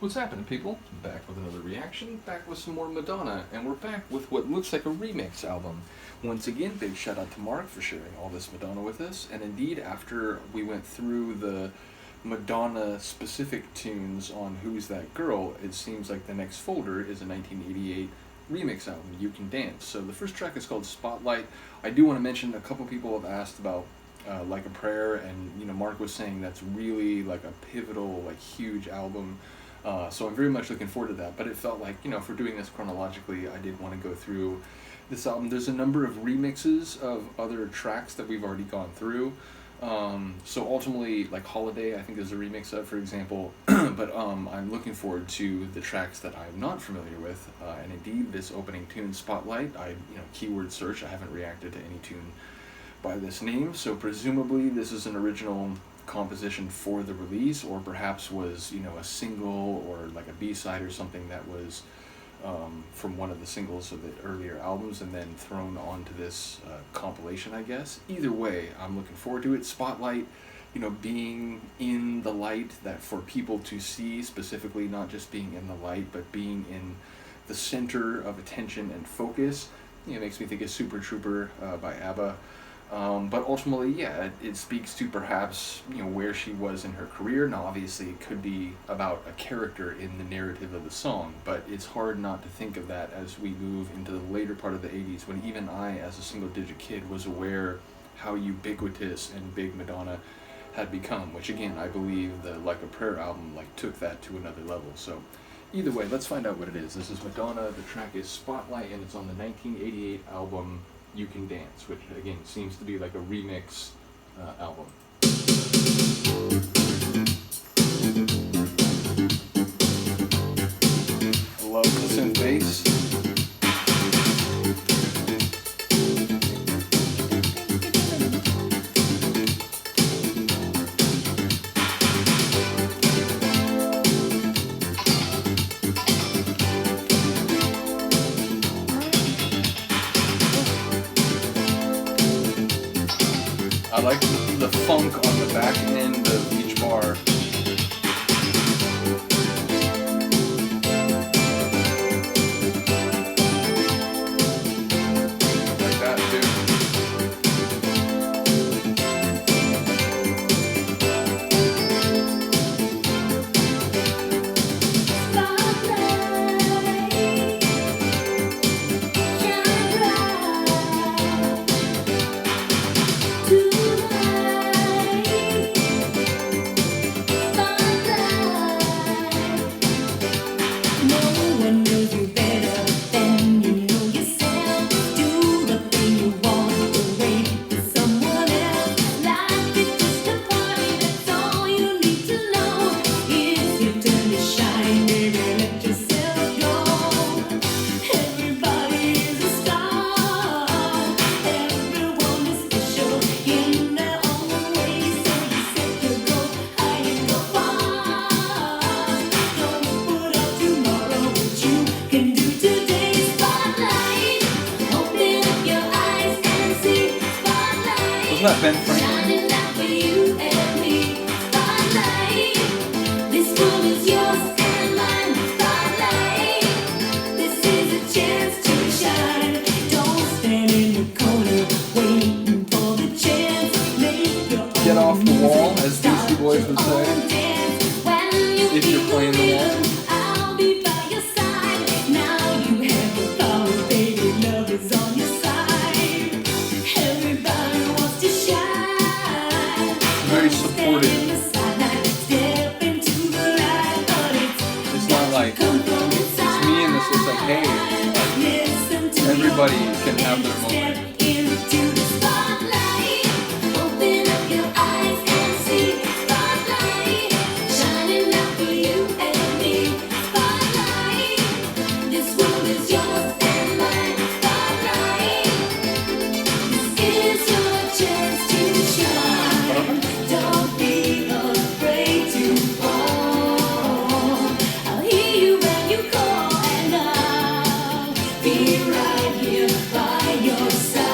What's happening, people? Back with another reaction, back with some more Madonna, and we're back with what looks like a remix album. Once again, big shout out to Mark for sharing all this Madonna with us, and indeed, after we went through the Madonna specific tunes on Who's That Girl, it seems like the next folder is a 1988 remix album, You Can Dance. So the first track is called Spotlight. I do want to mention a couple people have asked about Like a Prayer, and Mark was saying that's really like a pivotal, like huge album. So I'm very much looking forward to that, but it felt like, if we're doing this chronologically, I did want to go through this album. There's a number of remixes of other tracks that we've already gone through. So ultimately, like Holiday, I think there's a remix of, for example, but I'm looking forward to the tracks that I'm not familiar with, and indeed this opening tune, Spotlight, keyword search, I haven't reacted to any tune by this name, so presumably this is an original composition for the release, or perhaps was a single or like a B-side or something that was from one of the singles of the earlier albums and then thrown onto this compilation, I guess. Either way, I'm looking forward to it. Spotlight, being in the light, that for people to see, specifically not just being in the light but being in the center of attention and focus, makes me think of Super Trooper by ABBA. But ultimately, yeah, it speaks to perhaps, where she was in her career. Now, obviously, it could be about a character in the narrative of the song, but it's hard not to think of that as we move into the later part of the 80s, when even I, as a single-digit kid, was aware how ubiquitous and big Madonna had become, which, again, I believe the Like a Prayer album, took that to another level. So, either way, let's find out what it is. This is Madonna, the track is Spotlight, and it's on the 1988 album You Can Dance, which again seems to be like a remix album. Love the synth bass. I like the funk on the back end of each bar. Like that too. Wasn't that Ben Franklin? Get off the wall, as Beastie Boys would say, if you're playing the wall. Very supportive. It's not like, it's me and this, it's like, hey, everybody can have their moment. Be right here by your side.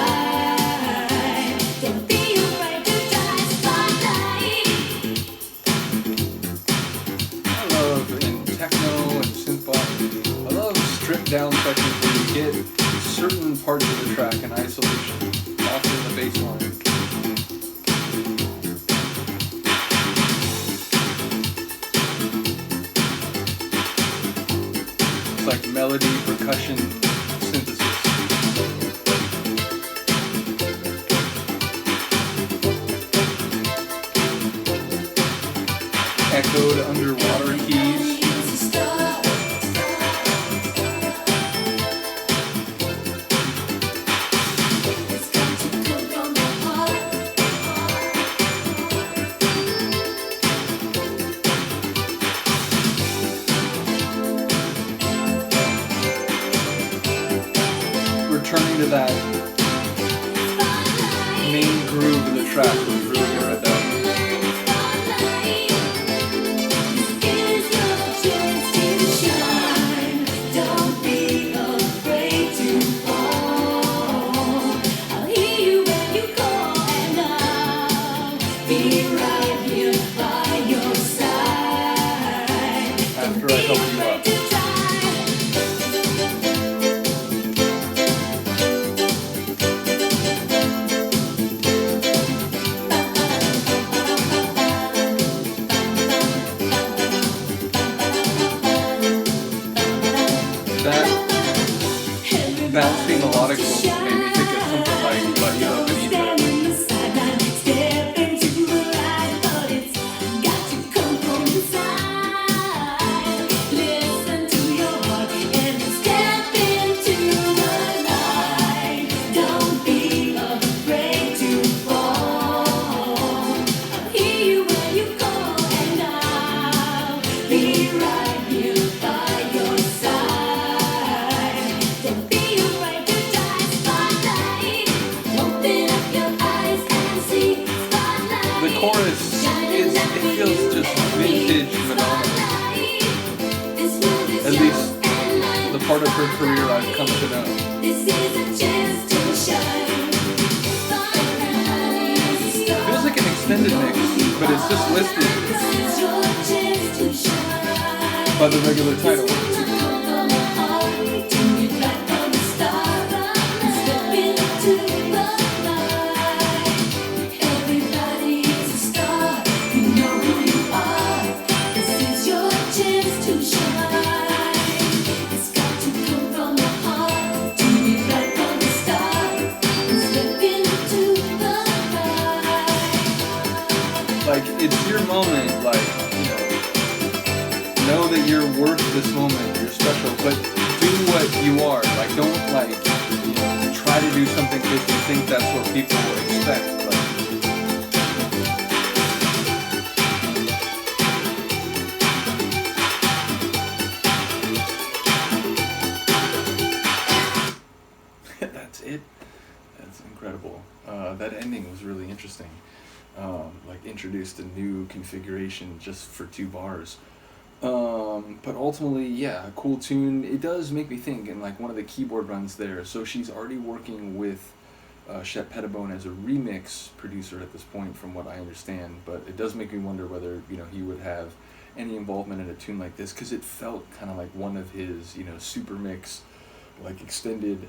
down sections where you get certain parts of the track in isolation, often the bass line. It's like melody, percussion, synthesis. Echoed underwater keys. Returning to that main groove of the track was really good right there. After I help you up. That bouncy melodic vocal made me think of something like Light You Up and Eat That. The chorus it feels just vintage Madonna. At least the part of her career I've come to know. Feels like an extended mix, but it's just listed by the regular title. Like, it's your moment, like, know that you're worth this moment, you're special, but do what you are. Like, don't, like, try to do something because you think that's what people will expect. That's it. That's incredible. That ending was really interesting. Like introduced a new configuration just for 2 bars. But ultimately, yeah, a cool tune. It does make me think, and like one of the keyboard runs there, so she's already working with Shep Pettibone as a remix producer at this point, from what I understand, but it does make me wonder whether, he would have any involvement in a tune like this, because it felt kind of like one of his, super mix, like extended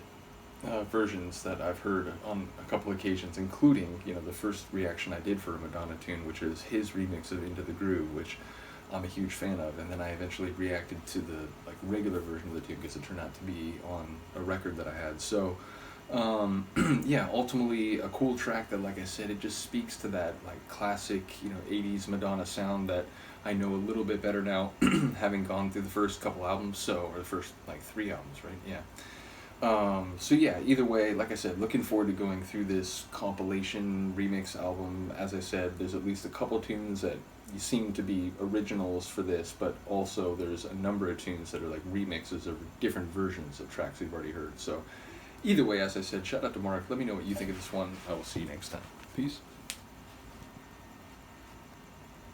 versions that I've heard on a couple occasions, including, the first reaction I did for a Madonna tune, which is his remix of Into the Groove, which I'm a huge fan of, and then I eventually reacted to the regular version of the tune because it turned out to be on a record that I had. So yeah, ultimately a cool track that, like I said, it just speaks to that classic 80s Madonna sound that I know a little bit better now, having gone through the first couple albums, or the first 3 albums, right? Yeah. So yeah, either way, like I said, looking forward to going through this compilation remix album. As I said, there's at least a couple tunes that seem to be originals for this, but also there's a number of tunes that are remixes of different versions of tracks we've already heard. So either way, as I said, shout out to Mark. Let me know what you think of this one. I will see you next time. Peace.